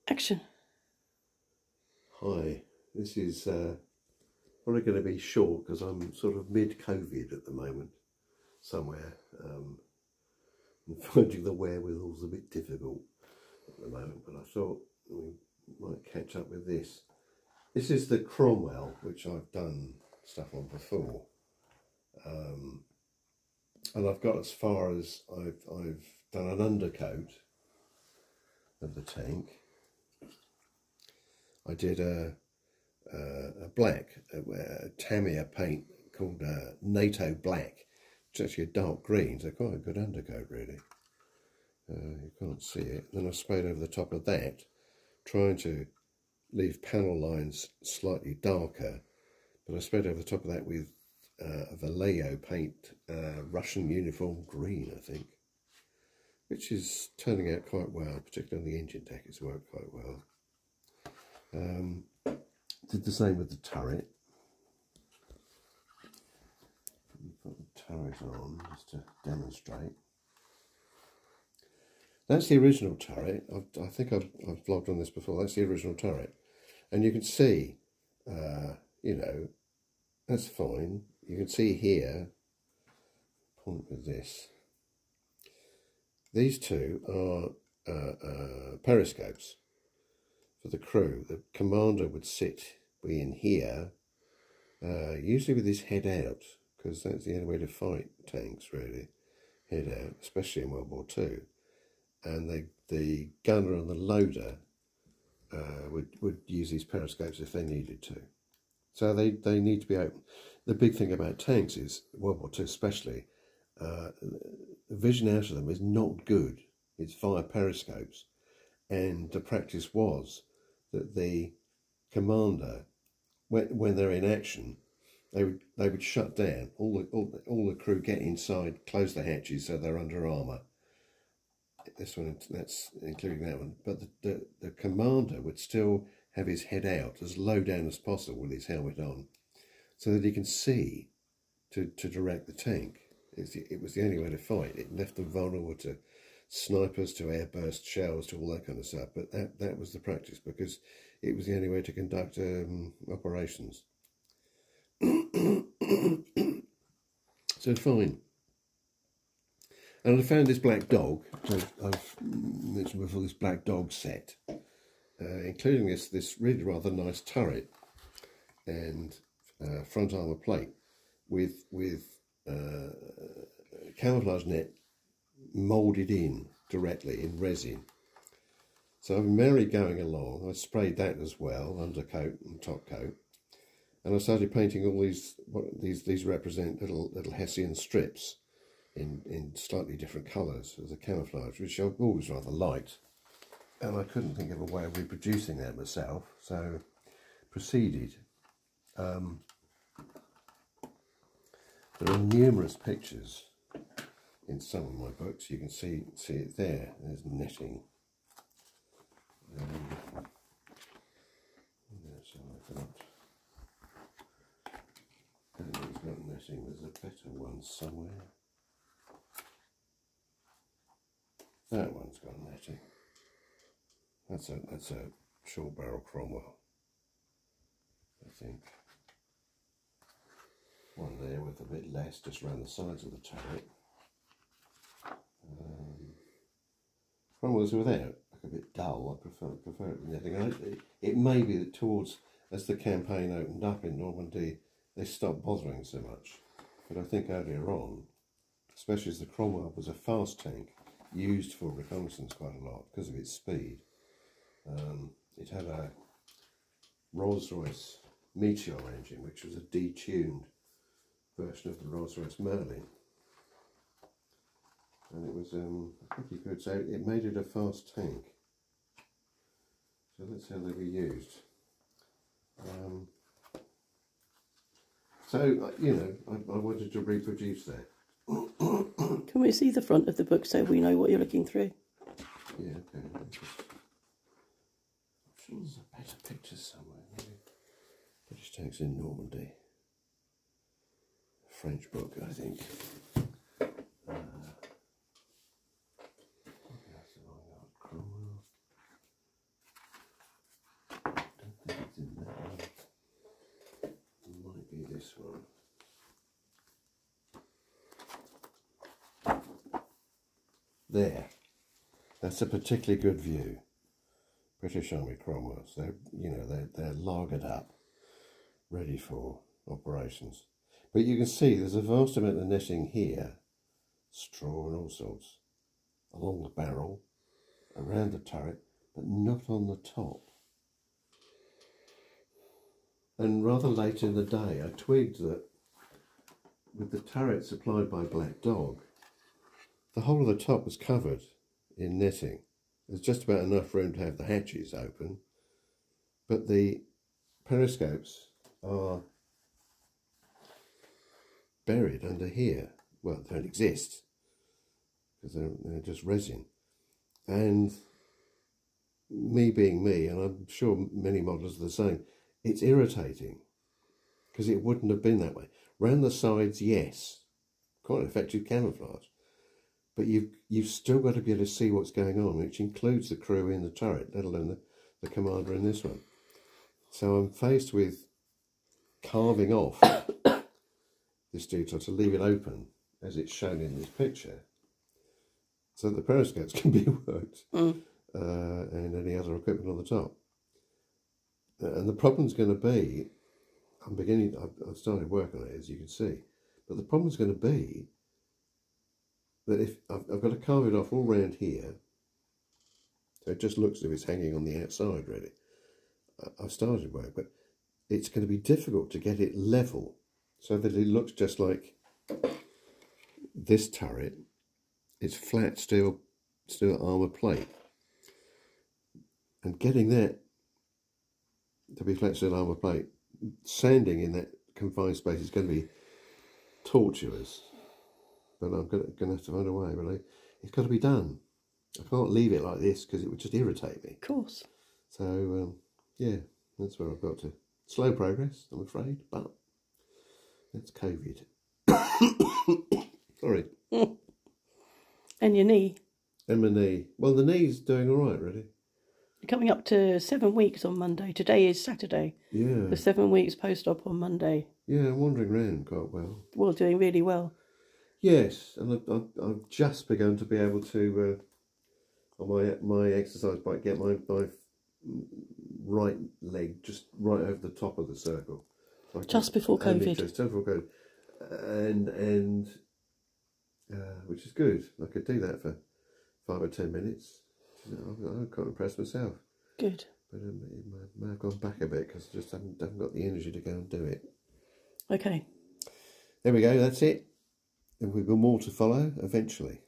Action. Hi, this is probably going to be short because I'm sort of mid-COVID at the moment somewhere. I'm finding the wherewithals a bit difficult at the moment, but I thought we might catch up with this. This is the Cromwell, which I've done stuff on before, and I've got as far as I've done an undercoat of the tank. I did a black Tamiya paint called NATO Black. It's actually a dark green, so quite a good undercoat really. You can't see it. Then I sprayed over the top of that, trying to leave panel lines slightly darker, but I sprayed over the top of that with a Vallejo paint, Russian uniform green, I think, which is turning out quite well, particularly on the engine deck. It's worked quite well. Did the same with the turret. Put the turret on just to demonstrate. That's the original turret. I think I've vlogged on this before. That's the original turret, and you can see, you know, that's fine. You can see here. Point with this. These two are periscopes for the crew. The commander would be in here, usually with his head out, because that's the only way to fight tanks, really, head out, especially in World War II. And the gunner and the loader would use these periscopes if they needed to. So they need to be open. The big thing about tanks is, World War II especially, the vision out of them is not good. It's via periscopes. And the practice was that the commander, when they're in action, they would shut down. All the crew get inside, close the hatches so they're under armour. This one, that's including that one. But the commander would still have his head out as low down as possible with his helmet on, so that he can see to direct the tank. It was the only way to fight. It left them vulnerable to snipers, to airburst shells, to all that kind of stuff. But that was the practice, because it was the only way to conduct operations. So fine. And I found this black dog. I've mentioned before, this black dog set, including this really rather nice turret and front armour plate with camouflage net moulded in directly in resin. So I'm merry going along. I sprayed that as well, undercoat and top coat, and I started painting all these represent little Hessian strips in slightly different colours as a camouflage, which I've always rather liked, and I couldn't think of a way of reproducing that myself, so proceeded. There are numerous pictures in some of my books. You can see it there. There's netting. So I've got. I don't think it's got netting. There's a better one somewhere. That one's got netting. That's a short barrel Cromwell, I think. One there with a bit less, just around the sides of the turret. Cromwell's without, like a bit dull. I prefer it with netting. It may be that towards, as the campaign opened up in Normandy, they stopped bothering so much. But I think earlier on, especially as the Cromwell was a fast tank, used for reconnaissance quite a lot because of its speed. It had a Rolls-Royce Meteor engine, which was a detuned version of the Rolls-Royce Merlin, and it was pretty good. So it made it a fast tank. So that's how they were used. So you know, I wanted to reproduce that. Can we see the front of the book so we know what you're looking through? Yeah, okay. I'm sure there's a better picture somewhere. Maybe British tanks in Normandy. French book, I think. there. That's a particularly good view. British Army Cromwells. They're lagered up, ready for operations. But you can see there's a vast amount of netting here, straw and all sorts, along the barrel, around the turret, but not on the top. And rather late in the day, I twigged that with the turret supplied by Black Dog, the whole of the top was covered in netting. There's just about enough room to have the hatches open, but the periscopes are buried under here. Well, they don't exist because they're just resin. And me being me, and I'm sure many models are the same, it's irritating because it wouldn't have been that way. Round the sides, yes, quite effective camouflage, but you've still got to be able to see what's going on, which includes the crew in the turret, let alone the commander in this one. So I'm faced with carving off this detail to leave it open as it's shown in this picture, so that the periscopes can be worked and any other equipment on the top. And the problem's going to be, I've started working on it, as you can see, but the problem's going to be that if I've got to carve it off all round here, so it just looks as if it's hanging on the outside, really. I've started work, but it's going to be difficult to get it level so that it looks just like this turret. It's flat steel armour plate, and getting that to be flat steel armour plate, sanding in that confined space is going to be torturous. But I'm going to have to find a way. But it's got to be done. I can't leave it like this because it would just irritate me. Of course. So yeah, that's where I've got to. Slow progress, I'm afraid, but that's COVID. Sorry. And your knee. And my knee. Well, the knee's doing all right, really. You're coming up to 7 weeks on Monday. Today is Saturday. Yeah. The 7 weeks post-op on Monday. Yeah, I'm wandering around quite well. Well, doing really well. Yes, and I've just begun to be able to, on my exercise bike, get my right leg just right over the top of the circle. So just before COVID. Just before COVID. And which is good. I could do that for 5 or 10 minutes. I'm quite impressed myself. Good. But it may have gone back a bit because I just haven't got the energy to go and do it. Okay. There we go, that's it. And we've got more to follow eventually.